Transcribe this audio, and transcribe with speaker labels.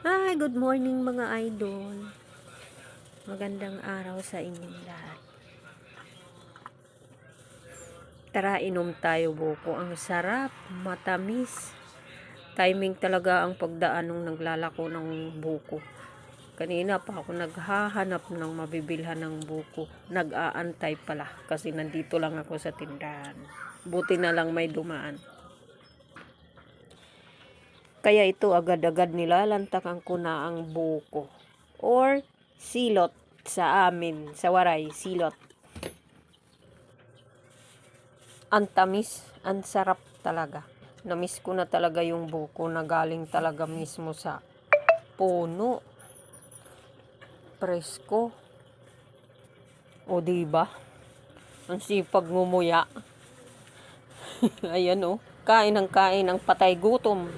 Speaker 1: Hi, good morning mga idol. Magandang araw sa inyong lahat. Tara, inom tayo buko. Ang sarap, matamis. Timing talaga ang pagdaan nung naglalako ng buko. Kanina pa ako naghahanap ng mabibilhan ng buko. Nag-aantay pala kasi nandito lang ako sa tindahan. Buti na lang may dumaan. Kaya ito agad-agad nilalantakan ko na ang buko or silot sa amin, sa Waray, silot. Ang tamis, ang sarap talaga. Namiss ko na talaga yung buko na galing talaga mismo sa puno. Presko. O diba? Ang sipag ngumuya. Ayan o. Kain ng patay gutom.